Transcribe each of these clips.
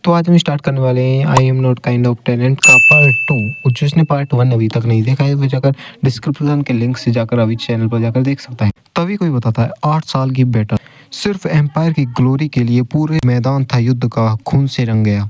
तो आज हम स्टार्ट करने वाले हैं I am not kind of talent का पार्ट 2। और जिसने पार्ट 1 अभी तक नहीं देखा है वो जाकर डिस्क्रिप्शन के लिंक से जाकर अभी चैनल पर जाकर देख सकता है। तभी कोई बताता है 8 साल की बैटल सिर्फ एम्पायर की ग्लोरी के लिए पूरे मैदान था युद्ध का, खून से रंग गया।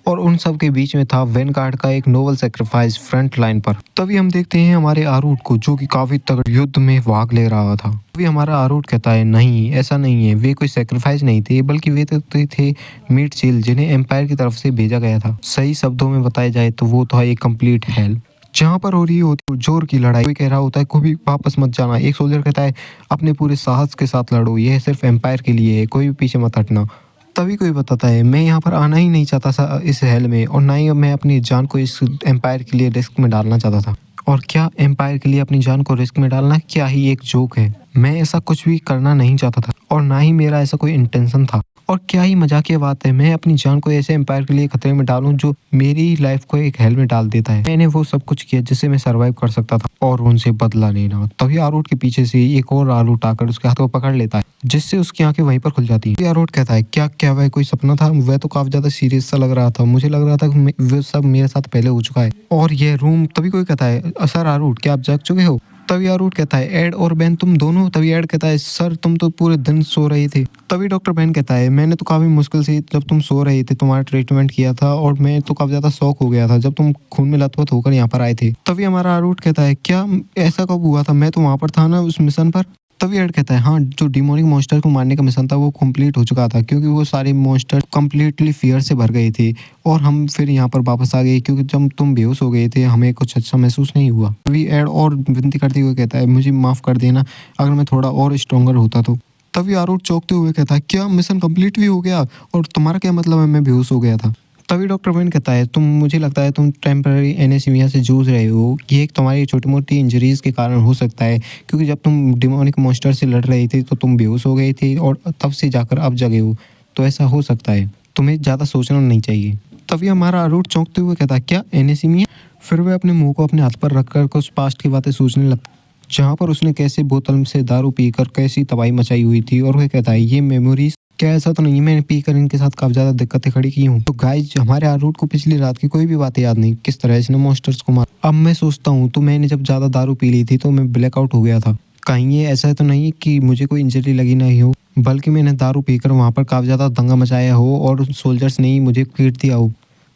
और उन सब के बीच में था वैनगार्ड का एक नोबल सेक्रीफाइस फ्रंट लाइन पर। तभी हम देखते हैं हमारे आरूट को जो कि काफी तगड़े युद्ध में भाग ले रहा था। तभी हमारा आरूट कहता है नहीं, ऐसा नहीं है, वे कोई सेक्रीफाइस नहीं थे बल्कि वे तो थे मीट चील जिन्हें एम्पायर की तरफ से भेजा गया था। सही शब्दों में बताया जाए तो वो था एक कंप्लीट हेल जहाँ पर हो रही होती जोर की लड़ाई। कोई कह रहा होता है कोई वापस मत जाना, एक सोल्जर कहता है अपने पूरे साहस के साथ लड़ो, यह सिर्फ एम्पायर के लिए है, कोई भी पीछे मत हटना। तभी कोई बताता है मैं यहाँ पर आना ही नहीं चाहता था इस हेल में, और ना ही मैं अपनी जान को इस एम्पायर के लिए रिस्क में डालना चाहता था। और क्या एम्पायर के लिए अपनी जान को रिस्क में डालना क्या ही एक जोक है। मैं ऐसा कुछ भी करना नहीं चाहता था और ना ही मेरा ऐसा कोई इंटेंशन था। और क्या ही मजाकिया बात है मैं अपनी जान को ऐसे एम्पायर के लिए खतरे में डालूं जो मेरी लाइफ को एक हेल में डाल देता है। मैंने वो सब कुछ किया जिससे मैं सरवाइव कर सकता था और उनसे बदला लेना। तभी आरूट के पीछे से एक और आरूट आकर उसके हाथ को पकड़ लेता है जिससे उसकी आंखें वहीं पर खुल जाती हैं। आरूट कहता है क्या क्या वह कोई सपना था? वह तो काफी ज्यादा सीरियस सा लग रहा था, मुझे लग रहा था कि वो सब मेरे साथ पहले हो चुका है। और यह रूम। तभी कोई कहता है सर आरूट क्या आप जाग चुके हो? तभी आरूट कहता है एड और बेन तुम दोनों? तभी एड कहता है सर तुम तो पूरे दिन सो रहे थे। तभी डॉक्टर बेन कहता है मैंने तो काफी मुश्किल से जब तुम सो रहे थे तुम्हारा ट्रीटमेंट किया था और मैं तो काफी ज्यादा शॉक हो गया था जब तुम खून में लथपथ होकर यहाँ पर आए थे। तभी हमारा आरूट कहता है क्या ऐसा कब हुआ था? मैं तो वहां पर था ना उस मिशन पर। तभी एड कहता है हाँ, जो डिमोनिक मॉन्स्टर को मारने का मिशन था वो कंप्लीट हो चुका था क्योंकि वो सारे मॉन्स्टर कंप्लीटली फियर से भर गए थे और हम फिर यहाँ पर वापस आ गए क्योंकि जब तुम बेहोश हो गए थे हमें कुछ अच्छा महसूस नहीं हुआ। तभी एड और विनती करते हुए कहता है मुझे माफ कर देना अगर मैं थोड़ा और स्ट्रोंगर होता तो। तभी आरूट चौंकते हुए कहता है क्या मिशन कंप्लीट भी हो गया? और तुम्हारा क्या मतलब है मैं बेहोश हो गया था? तभी डॉक्टर वेन कहता है तुम मुझे लगता है तुम टेम्पररी एनेसीमिया से जूझ रहे हो। ये एक तुम्हारी छोटी मोटी इंजरीज के कारण हो सकता है क्योंकि जब तुम डिमोनिक मॉन्स्टर से लड़ रहे थे तो तुम बेहोश हो गए थे और तब से जाकर अब जगे हो, तो ऐसा हो सकता है, तुम्हें ज़्यादा सोचना नहीं चाहिए। तभी हमारा आरूट चौंकते हुए कहता है क्या एनेसीमिया? फिर वह अपने मुंह को अपने हाथ पर रखकर कुछ पास्ट की बातें सोचने लगता जहाँ पर उसने कैसे बोतल से दारू पीकर कैसी तबाही मचाई हुई थी। और वह कहता है ये मेमोरीज क्या ऐसा तो नहीं मैंने पी कर इनके साथ काफी ज्यादा दिक्कतें खड़ी की हूँ। तो गाइस हमारे आरूट को पिछली रात की कोई भी बातें याद नहीं किस तरह इसने मॉन्स्टर्स को मारा। अब मैं सोचता हूँ तो मैंने जब ज्यादा दारू पी ली थी तो मैं ब्लैकआउट हो गया था। कहीं ये ऐसा तो नहीं कि मुझे कोई इंजरी लगी नहीं हो बल्कि मैंने दारू पीकर वहां पर काफी ज्यादा दंगा मचाया हो और सोल्जर्स ने ही मुझे पीट दिया हो।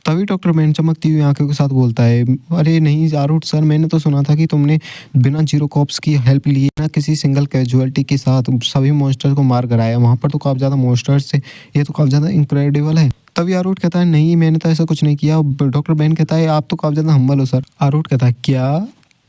तभी डॉक्टर मैन चमकती हुई आंखों के साथ बोलता है अरे नहीं आरूट सर, मैंने तो सुना था कि तुमने बिना जीरो कॉप्स की हेल्प लिए ना किसी सिंगल कैजुअलिटी के साथ सभी मॉन्स्टर को मार कर आया। वहां पर तो काफी ज्यादा मॉन्स्टर्स थे, ये तो काफी ज्यादा इनक्रेडिबल है। तभी आरूट कहता है नहीं मैंने तो ऐसा कुछ नहीं किया। डॉक्टर बेन कहता है आप तो काफी ज्यादा हम्बल हो सर। आरूट कहता है क्या?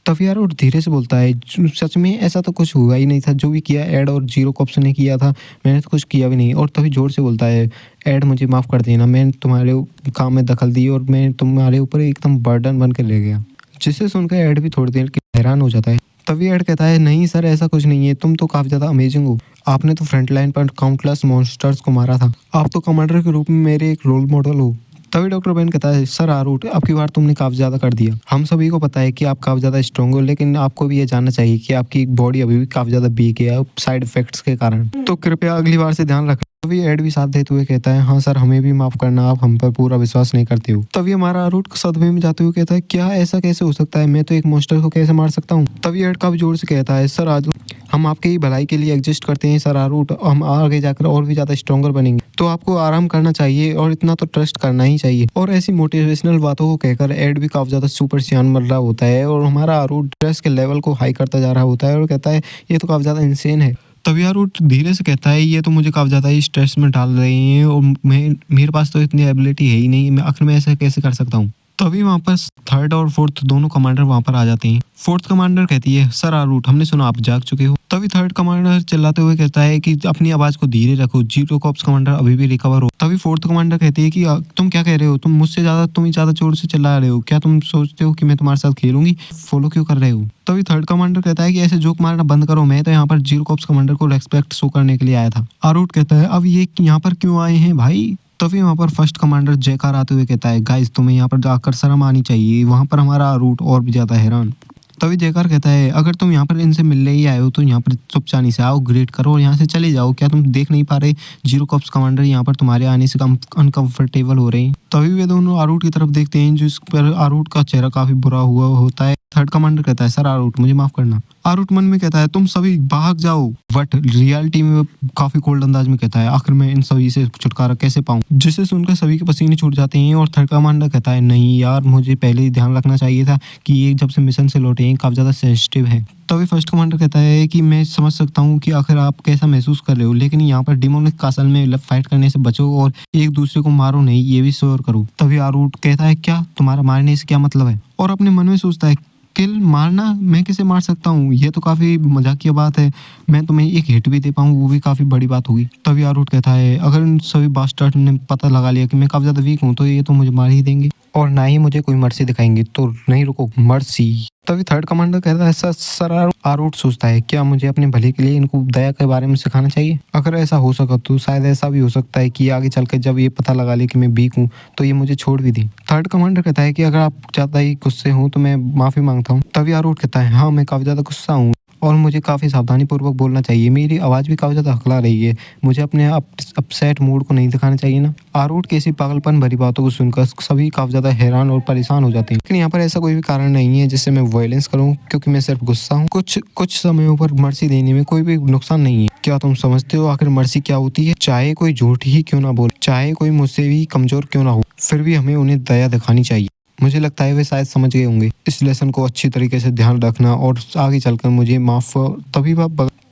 तभी आरूट धीरे से बोलता है सच में ऐसा तो कुछ हुआ ही नहीं था, जो भी किया एड और जीरो कॉप्स ने किया था, मैंने तो कुछ किया भी नहीं। और तभी जोर से बोलता है एड मुझे माफ़ कर देना, मैंने तुम्हारे काम में दखल दी और मैं तुम्हारे ऊपर एकदम बर्डन बन के ले गया। जिसे सुनकर एड भी थोड़ी देर के हैरान हो जाता है। तभी एड कहता है नहीं सर ऐसा कुछ नहीं है, तुम तो काफ़ी ज़्यादा अमेजिंग हो, आपने तो फ्रंट लाइन पर काउंटलेस मॉन्स्टर्स को मारा था, आप तो कमांडर के रूप में मेरे एक रोल मॉडल हो। तभी डॉक्टर बेन कहता है सर आरूट अब की बार तुमने काफ़ी ज़्यादा कर दिया। हम सभी को पता है कि आप काफ़ी ज़्यादा स्ट्रॉन्ग हो लेकिन आपको भी ये जानना चाहिए कि आपकी बॉडी अभी भी काफ़ी ज़्यादा वीक है साइड इफेक्ट्स के कारण, तो कृपया अगली बार से ध्यान रखें। तभी एड भी साथ देते हुए कहता है हाँ सर हमें भी माफ करना, आप हम पर पूरा विश्वास नहीं करते हो। तभी हमारा आरूट सदमे में जाते हुए कहता है क्या ऐसा कैसे हो सकता है, मैं तो एक मॉन्स्टर को कैसे मार सकता हूँ। तभी एड काफी जोर से कहता है सर आज हम आपके ही भलाई के लिए एग्जिस्ट करते हैं सर आरूट, हम आगे जाकर और भी ज्यादा स्ट्रॉन्गर बनेंगे, तो आपको आराम करना चाहिए और इतना तो ट्रस्ट करना ही चाहिए। और ऐसी मोटिवेशनल बातों को कहकर एड भी काफी ज्यादा सुपर सियान बन रहा होता है और हमारा आरूट स्ट्रेस के लेवल को हाई करता जा रहा होता है और कहता है ये तो काफी ज्यादा इंसेन है। तभी आरूट धीरे से कहता है ये तो मुझे काफी ज्यादा ही स्ट्रेस में डाल रही हैं और मेरे पास तो इतनी एबिलिटी है ही नहीं, मैं आखिर में ऐसा कैसे कर सकता हूँ। तभी वहाँ पर थर्ड और फोर्थ दोनों कमांडर वहाँ पर आ जाते हैं। फोर्थ कमांडर कहती है सर आरूट हमने सुना आप जाग चुके हो। तभी थर्ड कमांडर चिल्लाते हुए कहता है कि अपनी आवाज को धीरे रखो, जीरो कॉप्स कमांडर अभी भी रिकवर हो। तभी फोर्थ कमांडर कहती है कि तुम क्या कह रहे हो, तुम मुझसे ज्यादा तुम ही ज्यादा जोर से चिल्ला रहे हो, क्या तुम सोचते हो कि मैं तुम्हारे साथ खेलूंगी, फॉलो क्यों कर रहे हो। तभी थर्ड कमांडर कहता है कि ऐसे जोक मारना बंद करो, मैं तो यहाँ पर जीरो कॉप्स कमांडर को रेस्पेक्ट शो करने के लिए आया था। आरूट कहता है अब ये यहाँ पर क्यों आए हैं भाई। तभी वहाँ पर फर्स्ट कमांडर जयकार आते हुए कहता है गाइस तुम्हें यहाँ पर जाकर शर्म आनी चाहिए। वहाँ पर हमारा आरूट और भी ज्यादा हैरान तभी जेकर कहता है अगर तुम यहाँ पर इनसे मिलने ही आए हो तो यहाँ पर चुपचानी से आओ, ग्रेट करो और यहाँ से चले जाओ। क्या तुम देख नहीं पा रहे जीरो कॉप्स कमांडर यहाँ पर तुम्हारे आने से कम अनकंफर्टेबल हो रहे हैं। तभी वे दोनों आरूट की तरफ देखते हैं जिस पर आरूट का चेहरा काफी बुरा हुआ होता है। थर्ड कमांडर कहता है सर आरूट मुझे माफ करना। आरूट मन में कहता है तुम सभी भाग जाओ, बट रियलिटी में काफी कोल्ड अंदाज में कहता है आखिर मैं इन सभी से छुटकारा कैसे पाऊं, जिसे सुनकर सभी के पसीने छूट जाते हैं। और थर्ड कमांडर कहता है नहीं यार मुझे पहले ही ध्यान रखना चाहिए था कि ये जब से मिशन से लौटे हैं काफी ज्यादा सेंसिटिव है। तभी फर्स्ट कमांडर कहता है कि मैं समझ सकता हूँ कि आखिर आप कैसा महसूस कर रहे हो, लेकिन यहाँ पर डिमोनिक कासल में फाइट करने से बचो और एक दूसरे को मारो नहीं, ये भी श्योर करो। तभी आरूट कहता है क्या तुम्हारा मारने से क्या मतलब है, और अपने मन में सोचता है किल मारना, मैं किसे मार सकता हूँ, ये तो काफी मजाकिया बात है, मैं तुम्हें एक हिट भी दे पाऊँ वो भी काफी बड़ी बात होगी। तभी आरूट कहता है अगर इन सभी बास्टर्ड ने पता लगा लिया कि मैं काफी ज्यादा वीक हूँ तो ये तो मुझे मार ही देंगे और ना ही मुझे कोई मर्सी दिखाएंगे, तो नहीं रुको मर्सी। तभी थर्ड कमांडर कहता है सर आरूट सोचता है क्या मुझे अपने भले के लिए इनको दया के बारे में सिखाना चाहिए, अगर ऐसा हो सका तो शायद ऐसा भी हो सकता है कि आगे चलकर जब ये पता लगा ले कि मैं वीक हूँ तो ये मुझे छोड़ भी दी। थर्ड कमांडर कहता है कि अगर आप ज्यादा ही गुस्से हो तो मैं माफी मांगता हूँ। तभी आरूट कहता है हाँ मैं काफी ज्यादा गुस्सा हूँ और मुझे काफ़ी सावधानी पूर्वक बोलना चाहिए, मेरी आवाज़ भी काफ़ी ज़्यादा हकला रही है, मुझे अपने अपसेट मूड को नहीं दिखाना चाहिए ना। आरूट की ऐसी पागलपन भरी बातों को सुनकर सभी काफ़ी ज़्यादा हैरान और परेशान हो जाते हैं, लेकिन यहाँ पर ऐसा कोई भी कारण नहीं है जिससे मैं वायलेंस करूँ, क्योंकि मैं सिर्फ गुस्सा हूँ। कुछ समयों पर मर्सी देने में कोई भी नुकसान नहीं है। क्या तुम समझते हो आखिर मर्सी क्या होती है? चाहे कोई झूठ ही क्यों ना बोले, चाहे कोई मुझसे भी कमजोर क्यों ना हो, फिर भी हमें उन्हें दया दिखानी चाहिए। मुझे लगता है वे शायद समझ गए होंगे इस लेसन को अच्छी तरीके से ध्यान रखना और आगे चलकर मुझे माफ।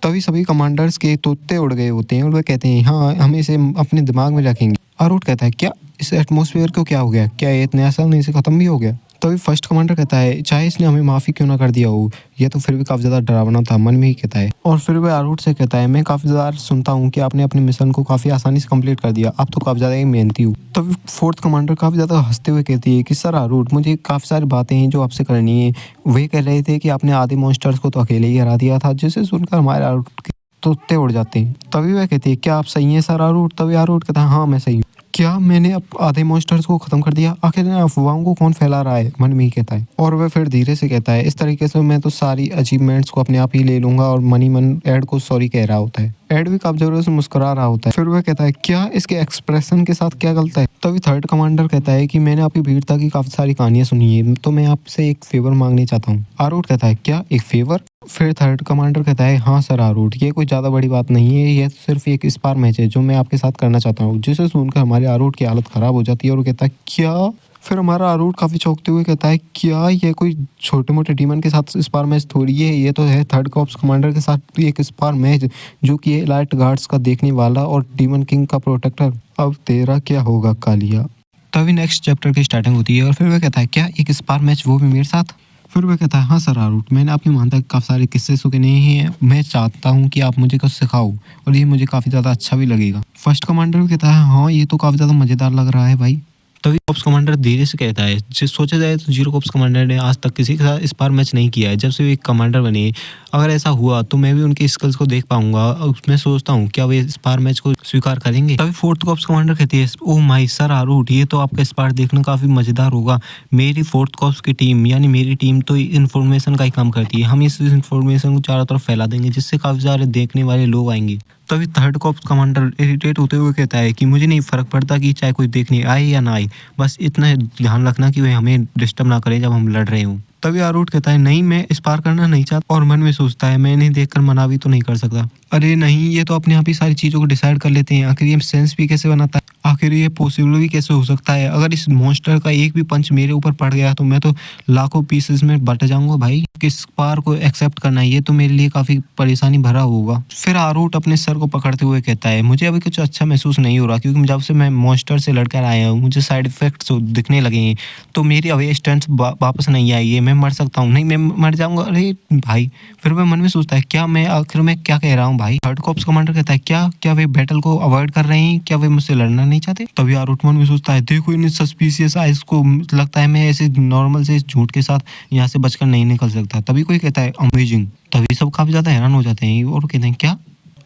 तभी सभी कमांडर्स के तोते उड़ गए होते हैं और वे कहते हैं हाँ हम इसे अपने दिमाग में रखेंगे। आरूट कहता है क्या इस एटमॉस्फेयर को क्या हो गया, क्या ये इतने आसान से खत्म भी हो गया? तभी फर्स्ट कमांडर कहता है चाहे इसने हमें माफी क्यों ना कर दिया हो, यह तो फिर भी काफी ज्यादा डरावना था, मन में ही कहता है। और फिर वह आरूट से कहता है मैं काफी ज्यादा सुनता हूँ कि आपने अपने मिशन को काफी आसानी से कंप्लीट कर दिया, आप तो काफी ज्यादा ही मेहनती हो। तभी फोर्थ कमांडर काफी ज्यादा हंसते हुए कहती है कि सर आरूट मुझे काफी सारी बातें हैं जो आपसे करनी है। वे कह रहे थे कि आपने आधे मॉन्स्टर्स को तो अकेले ही हरा दिया था, जिसे सुनकर हमारे आरूट के तोते उड़ जाते हैं। तभी वह कहती है क्या आप सही हैं सर आरूट? तभी आरूट कहता है हाँ मैं सही हूँ। क्या मैंने अब आधे मॉन्स्टर्स को खत्म कर दिया? आखिर इन अफवाहों को कौन फैला रहा है, मन में ही कहता है। और वह फिर धीरे से कहता है इस तरीके से मैं तो सारी अचीवमेंट्स को अपने आप ही ले लूंगा, और मनी मन एड को सॉरी कह रहा होता है। एड भी काफी जोरों से मुस्कुरा रहा होता है। फिर वह कहता है क्या इसके एक्सप्रेशन के साथ क्या गलत है? तभी थर्ड कमांडर कहता है कि मैंने आपकी वीरता की काफी सारी कहानियां सुनी है, तो मैं आपसे एक फेवर मांगने चाहता हूँ। आरूट कहता है क्या एक फेवर? फिर थर्ड कमांडर कहता है हाँ सर आरूट ये कोई ज्यादा बड़ी बात नहीं है, यह सिर्फ एक स्पार मैच है जो मैं आपके साथ करना चाहता हूँ। जिसे सुनकर हमारे आरूट की हालत खराब हो जाती है और वो कहता है क्या? फिर हमारा आरूट काफी चौंकते हुए कहता है क्या ये कोई छोटे मोटे डीमन के साथ स्पार मैच थोड़ी है, ये तो है थर्ड कॉप्स कमांडर के साथ एक स्पार मैच, जो कि है लाइट गार्ड्स का देखने वाला और डीमन किंग का प्रोटेक्टर। अब तेरा क्या होगा कालिया? तभी नेक्स्ट चैप्टर की स्टार्टिंग होती है और फिर वह कहता है क्या एक स्पार मैच, वो भी मेरे साथ? फिर वह कहता है हाँ सर आरूट मैंने आपकी मानता है काफ़ी सारे किस्से सुने हैं, मैं चाहता हूँ कि आप मुझे कुछ सिखाओ और ये मुझे काफ़ी ज़्यादा अच्छा भी लगेगा। फर्स्ट कमांडर भी कहता है हाँ ये तो काफ़ी ज़्यादा मज़ेदार लग रहा है भाई। तभी कॉप्स कमांडर धीरे से कहता है सोचा जाए तो जीरो कॉप्स कमांडर ने आज तक किसी के साथ स्पार मैच नहीं किया है जब से वे एक कमांडर बने। अगर ऐसा हुआ तो मैं भी उनकी स्किल्स को देख पाऊंगा, मैं सोचता हूँ क्या वे स्पार मैच को स्वीकार करेंगे। तभी फोर्थ कॉप्स कमांडर कहती है ओह माय सर आरूट ये तो आपका स्पार देखना काफी मजेदार होगा। मेरी फोर्थ कॉप्स की टीम यानी मेरी टीम तो इन्फॉर्मेशन का ही काम करती है, हम इस इन्फॉर्मेशन को चारों तरफ फैला देंगे जिससे काफी सारे देखने वाले लोग आएंगे। तभी थर्ड कॉप्स कमांडर इरिटेट होते हुए कहता है कि मुझे नहीं फर्क पड़ता कि चाहे कोई देखने आए या ना आए, बस इतना ध्यान रखना कि वे हमें डिस्टर्ब ना करें जब हम लड़ रहे हों। तभी आरूट कहता है नहीं मैं स्पार करना नहीं चाहता, और मन में सोचता है मैं इन्हें देखकर मना भी तो नहीं कर सकता। अरे नहीं ये तो अपने आप ही सारी चीजों को डिसाइड कर लेते हैं, आखिर ये सेंस भी कैसे बनाता है, आखिर ये पॉसिबल भी कैसे हो सकता है। अगर इस मॉन्स्टर का एक भी पंच मेरे ऊपर पड़ गया तो मैं तो लाखों पीसेस में बट जाऊंगा भाई। किस पार को एक्सेप्ट करना ये तो मेरे लिए काफी परेशानी भरा होगा। फिर आरूट अपने सर को पकड़ते हुए कहता है मुझे अभी कुछ अच्छा महसूस नहीं हो रहा, क्योंकि जब से मैं मॉन्स्टर से लड़कर आया हूँ मुझे साइड इफेक्ट्स दिखने लगे हैं, तो मेरी अवे स्ट्रेंथ वापस नहीं आई है, मैं मर सकता हूँ। नहीं मैं मर जाऊंगा। अरे भाई फिर वह मन में सोचता है क्या मैं आखिर में क्या कह रहा हूँ भाई। थर्ड कॉप्स कमांडर कहता है क्या क्या वे बैटल को अवॉइड कर रहे हैं, क्या वे मुझसे लड़ना नहीं चाहते? तभी आरूट मन में सोचता है देखो इन सस्पिशियस आइज को, लगता है मैं ऐसे नॉर्मल से झूठ के साथ यहाँ से बचकर नहीं निकल सकता। तभी कोई कहता है अमेजिंग, तभी सब काफी ज्यादा हैरान हो जाते हैं और कहते हैं क्या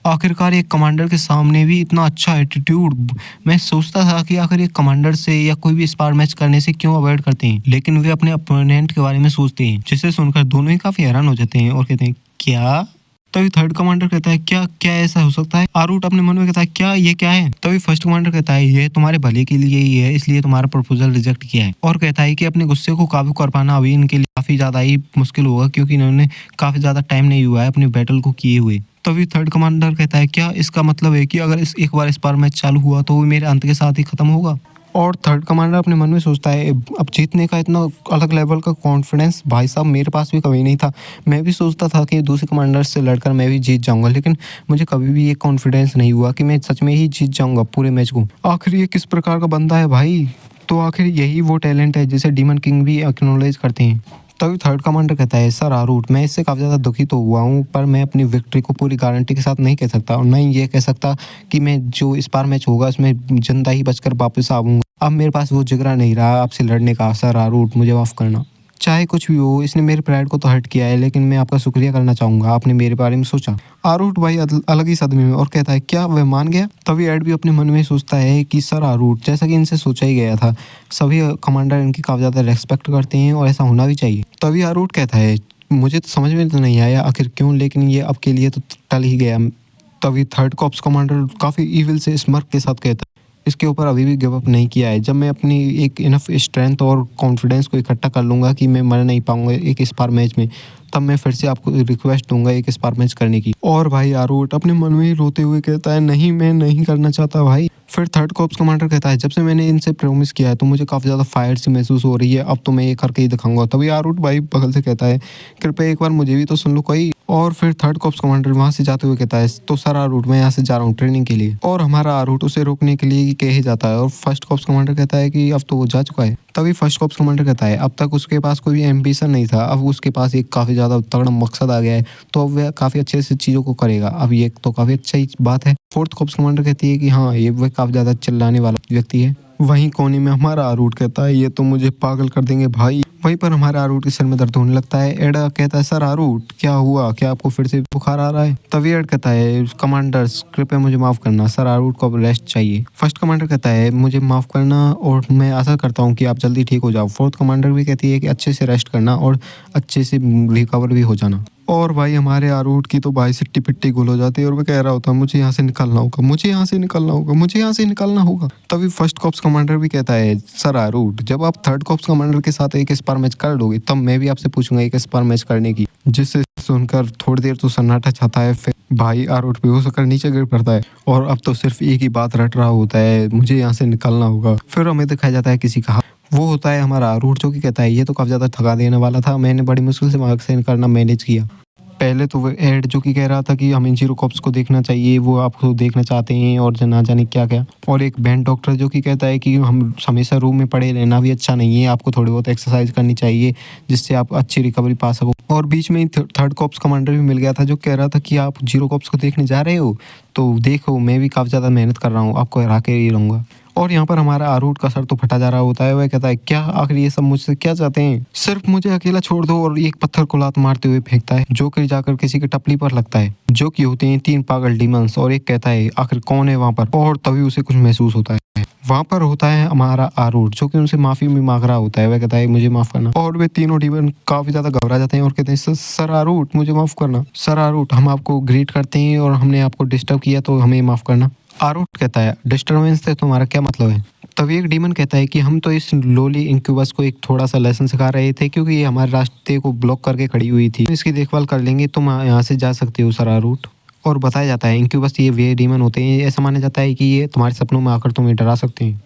आखिरकार एक कमांडर के सामने भी इतना अच्छा एटीट्यूड। मैं सोचता था कि आखिर एक कमांडर से या कोई भी स्पार मैच करने से क्यों अवॉइड करते हैं, लेकिन वे अपने अपोनेंट के बारे में सोचते हैं, जिसे सुनकर दोनों ही काफी हैरान हो जाते हैं और कहते हैं क्या। तभी थर्ड कमांडर कहता है क्या क्या ऐसा हो सकता है। आरूट अपने मन में कहता है क्या ये क्या है। तभी फर्स्ट कमांडर कहता है ये तुम्हारे भले के लिए ही है, इसलिए तुम्हारा प्रपोजल रिजेक्ट किया है, और कहता है कि अपने गुस्से को काबू कर पाना अभी इनके लिए काफी ज्यादा ही मुश्किल होगा, क्योंकि इन्होंने काफी ज्यादा टाइम नहीं हुआ है अपनी बैटल को किए हुए। तभी थर्ड कमांडर कहता है क्या इसका मतलब है कि अगर इस एक बार स्पार मैच चालू हुआ तो वो मेरे अंत के साथ ही खत्म होगा। और थर्ड कमांडर अपने मन में सोचता है अब जीतने का इतना अलग लेवल का कॉन्फिडेंस भाई साहब मेरे पास भी कभी नहीं था। मैं भी सोचता था कि दूसरे कमांडर से लड़कर मैं भी जीत जाऊंगा, लेकिन मुझे कभी भी ये कॉन्फिडेंस नहीं हुआ कि मैं सच में ही जीत जाऊंगा पूरे मैच को। आखिर ये किस प्रकार का बंदा है भाई। तो आखिर यही वो टैलेंट है जिसे डीमन किंग भी एक्नॉलेज करते हैं। तभी थर्ड कमांडर कहता है सर आरूट मैं इससे काफ़ी ज़्यादा दुखी तो हुआ हूँ, पर मैं अपनी विक्ट्री को पूरी गारंटी के साथ नहीं कह सकता, और ना ही ये कह सकता कि मैं जो इस बार मैच होगा उसमें जिंदा ही बचकर वापस आऊँगा। अब मेरे पास वो जिगरा नहीं रहा आपसे लड़ने का। सर आरूट मुझे माफ़ करना। चाहे कुछ भी हो इसने मेरे प्राइड को तो हर्ट किया है, लेकिन मैं आपका शुक्रिया करना चाहूंगा, आपने मेरे बारे में सोचा। आरूट भाई अलग ही सदमे में और कहता है क्या वह मान गया। तभी एड भी अपने मन में सोचता है कि सर आरूट जैसा कि इनसे सोचा ही गया था, सभी कमांडर इनकी काफ़ी ज़्यादा रेस्पेक्ट करते हैं और ऐसा होना भी चाहिए। तभी आरूट कहता है मुझे तो समझ में तो नहीं आया आखिर क्यों, लेकिन ये अब के लिए तो टल ही गया। तभी थर्ड कॉप्स कमांडर काफ़ी ईविल से स्मर्क के साथ कहता है इसके ऊपर अभी भी गिव अप नहीं किया है। जब मैं अपनी एक इनफ स्ट्रेंथ और कॉन्फिडेंस को इकट्ठा कर लूँगा कि मैं मर नहीं पाऊँगा एक स्पार मैच में, तब मैं फिर से आपको रिक्वेस्ट दूंगा एक स्पार मैच करने की। और भाई आरूट अपने मन में ही रोते हुए कहता है नहीं मैं नहीं करना चाहता भाई। फिर थर्ड कॉप्स कमांडर कहता है जब से मैंने इनसे प्रॉमिस किया है तो मुझे काफ़ी ज़्यादा फायर सी महसूस हो रही है, अब तो मैं ये करके ही दिखाऊंगा। तभी आरूट भाई बगल से कहता है कृपया एक बार मुझे भी तो सुन लो कोई। और फिर थर्ड कॉप्स कमांडर वहां से जाते हुए कहता है तो सर आरूट मैं यहाँ से जा रहा हूँ ट्रेनिंग के लिए, और हमारा आरूट उसे रोकने के लिए कह ही जाता है। और फर्स्ट कॉप्स कमांडर कहता है कि अब तो वो जा चुका है। तभी फर्स्ट कॉप्स कमांडर कहता है अब तक उसके पास कोई एम्बिशन नहीं था, अब उसके पास एक काफ़ी ज़्यादा तगड़ा मकसद आ गया है, तो अब वह काफ़ी अच्छे से चीज़ों को करेगा। अब ये तो काफ़ी अच्छी बात है। फोर्थ कॉप्स कमांडर कहती है कि हाँ ये वह काफ़ी ज़्यादा चिल्लाने वाला व्यक्ति है। वहीं कोने में हमारा आरूट कहता है ये तो मुझे पागल कर देंगे भाई। वहीं पर हमारे आरूट के सर में दर्द होने लगता है। एड कहता है सर आरूट क्या हुआ, क्या आपको फिर से बुखार आ रहा है। तभी एड कहता है कमांडर्स कृपया मुझे माफ़ करना, सर आरूट को अब रेस्ट चाहिए। फर्स्ट कमांडर कहता है मुझे माफ़ करना और मैं आशा करता हूँ कि आप जल्दी ठीक हो जाओ। फोर्थ कमांडर भी कहती है कि अच्छे से रेस्ट करना और अच्छे से रिकवर भी हो जाना। और भाई हमारे आरूट की तो भाई सिट्टी पिट्टी गुल हो जाती है और वो कह रहा होता है मुझे यहाँ से निकलना होगा, मुझे यहाँ से निकलना होगा, मुझे यहाँ से निकलना होगा। तभी फर्स्ट कॉप्स कमांडर भी कहता है सर आरूट जब आप थर्ड कॉप्स कमांडर के साथ एक स्पार मैच कर लोगे तब मैं भी आपसे पूछूंगा एक स्पार मैच करने की। जिससे सुनकर थोड़ी देर तो सन्नाटा छाता है। फिर भाई आरूट बेहोश होकर नीचे गिर पड़ता है और अब तो सिर्फ एक ही बात रट रहा होता है मुझे यहाँ से निकलना होगा। फिर हमें दिखाया जाता है किसी का वो होता है हमारा आरूट जो कि कहता है ये तो काफ़ी ज़्यादा थका देने वाला था, मैंने बड़ी मुश्किल से वैक्सीन करना मैनेज किया। पहले तो वो एड जो कि कह रहा था कि हमें जीरो कॉप्स को देखना चाहिए, वो आपको देखना चाहते हैं और ना जाने क्या क्या। और एक बैंड डॉक्टर जो कि कहता है कि हम हमेशा रूम में पड़े रहना भी अच्छा नहीं है, आपको थोड़ी बहुत एक्सरसाइज करनी चाहिए जिससे आप अच्छी रिकवरी पा सको। और बीच में थर्ड कॉप्स कमांडर भी मिल गया था जो कह रहा था कि आप जीरो कॉप्स को देखने जा रहे हो तो देखो मैं भी काफ़ी ज़्यादा मेहनत कर रहा हूँ, आपको हरा के ही रहूँगा। और यहाँ पर हमारा आरूट का सर तो फटा जा रहा होता है। वह कहता है क्या आखिर ये सब मुझसे क्या चाहते हैं, सिर्फ मुझे अकेला छोड़ दो। और एक पत्थर को लात मारते हुए फेंकता है जो कि जाकर किसी की टपली पर लगता है, जो कि होते हैं 3 पागल डीमंस। और एक कहता है आखिर कौन है वहाँ पर, और तभी उसे कुछ महसूस होता है। वहाँ पर होता है हमारा आरूट जो कि उनसे माफी भी मांग रहा होता है। वह कहता है मुझे माफ करना। और वे तीनों डीमन काफी ज्यादा घबरा जाते हैं और कहते हैं सर आरूट मुझे माफ करना, सर आरूट हम आपको ग्रीट करते हैं और हमने आपको डिस्टर्ब किया तो हमें माफ करना। आरूट कहता है डिस्टर्बेंस से तुम्हारा क्या मतलब है। तभी एक डीमन कहता है कि हम तो इस लोली इंक्यूबस को एक थोड़ा सा लेसन सिखा रहे थे क्योंकि ये हमारे रास्ते को ब्लॉक करके खड़ी हुई थी, इसकी देखभाल कर लेंगे, तुम यहाँ से जा सकते हो सर आरूट। और बताया जाता है इंक्यूबस ये वे डीमन होते हैं, ऐसा माना जाता है कि ये तुम्हारे सपनों में आकर तुम्हें डरा सकते हैं।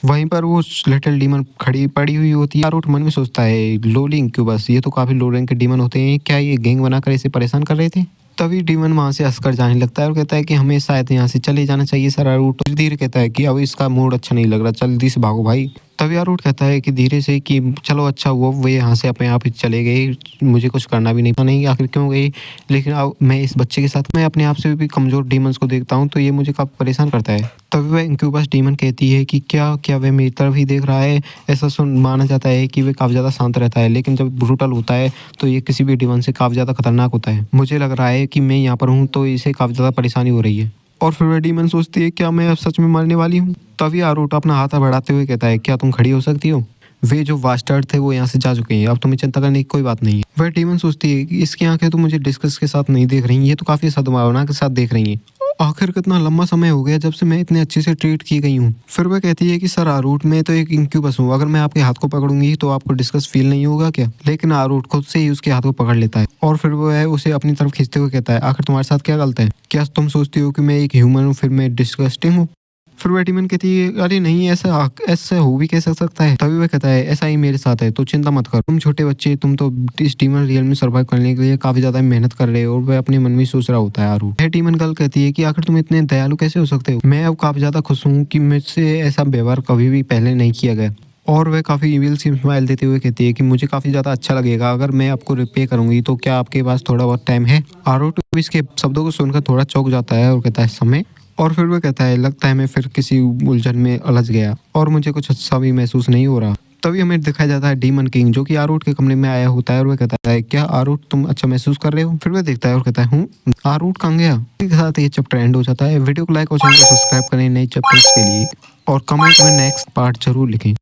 वहीं पर वो लिटिल डीमन खड़ी पड़ी हुई होती है। आरूट मन में सोचता है लोली इंक्यूबस ये तो काफी लो रैंक के डीमन होते हैं, क्या ये गैंग बनाकर इसे परेशान कर रहे थे। तभी डीमन वहां से हंसकर जाने लगता है और कहता है कि हमें शायद यहाँ से चले जाना चाहिए सर आरूट। धीरे धीरे कहता है कि अब इसका मूड अच्छा नहीं लग रहा, जल्दी से भागो भाई। तभी आरूट कहता है कि धीरे से कि चलो अच्छा हुआ वो यहाँ से अपने आप ही चले गए, मुझे कुछ करना भी नहीं था, नहीं आखिर क्यों गई, लेकिन अब मैं इस बच्चे के साथ मैं अपने आप से भी कमज़ोर डीमंस को देखता हूँ तो ये मुझे काफ़ी परेशान करता है। तभी वह इंक्यूबस डीमन कहती है कि क्या क्या वह मेरी तरफ ही देख रहा है? ऐसा सुन माना जाता है कि वह काफ़ी ज़्यादा शांत रहता है, लेकिन जब ब्रूटल होता है तो ये किसी भी डीमन से काफ़ी ज़्यादा खतरनाक होता है। मुझे लग रहा है कि मैं यहाँ पर हूँ तो इसे काफ़ी ज़्यादा परेशानी हो रही है। और फिर वह डीमन सोचती है क्या मैं अब सच में मरने वाली हूँ? तभी आरूट अपना हाथ बढ़ाते हुए कहता है क्या तुम खड़ी हो सकती हो? वे जो बास्टर्ड थे वो यहाँ से जा चुके हैं, अब तुम्हें चिंता करने की कोई बात नहीं है। वह डीमन सोचती है कि इसकी आंखें तो मुझे डिस्कस के साथ नहीं देख रही, ये तो काफी सद्भावना के साथ देख रही हैं। आखिर कितना लंबा समय हो गया जब से मैं इतने अच्छे से ट्रीट की गई हूँ। फिर वह कहती है कि सर आरूट मैं तो एक इंक्यूबस हूँ, अगर मैं आपके हाथ को पकड़ूंगी तो आपको डिस्कस फील नहीं होगा क्या? लेकिन आरूट खुद से ही उसके हाथ को पकड़ लेता है और फिर वह उसे अपनी तरफ खींचते हुए कहता है आखिर तुम्हारे साथ क्या गलत है? क्या तुम सोचती हो कि मैं एक ह्यूमन हूँ फिर मैं डिस्गस्टिंग हूँ? फिर वह डीमन कहती है अरे नहीं ऐसा ऐसा हो भी कैसे सकता है? तभी वह कहता है ऐसा ही मेरे साथ है तो चिंता मत करो, तुम छोटे बच्चे तुम तो इस डीमन रियल में सर्वाइव करने के लिए काफी ज्यादा मेहनत कर रहे हो। और वह अपने मन में सोच रहा होता है आरू। यह डीमन गर्ल कहती है कि आखिर तुम इतने दयालु कैसे हो सकते हो? मैं अब काफी ज्यादा खुश हूँ कि मुझसे ऐसा व्यवहार कभी भी पहले नहीं किया गया। और वह काफ़ी इविल सी स्माइल देते हुए कहती है कि मुझे काफ़ी ज़्यादा अच्छा लगेगा अगर मैं आपको रिपे करूंगी, तो क्या आपके पास थोड़ा बहुत टाइम है? आरूट इसके शब्दों को सुनकर थोड़ा चौंक जाता है और कहता है समय। और फिर वह कहता है लगता है मैं फिर किसी उलझन में उलझ गया और मुझे कुछ अच्छा भी महसूस नहीं हो रहा। तभी हमें दिखाया जाता है डीमन किंग जो कि आरूट के कमरे में आया होता है और वह कहता है क्या आरूट तुम अच्छा महसूस कर रहे हो? फिर वह देखता है और कहता है हूँ। आरूट कहाँ गया? इसी के साथ ये चैप्टर एंड हो जाता है। वीडियो को लाइक और चैनल को सब्सक्राइब करें नए चैप्टर्स के लिए और कमेंट में नेक्स्ट पार्ट जरूर लिखें।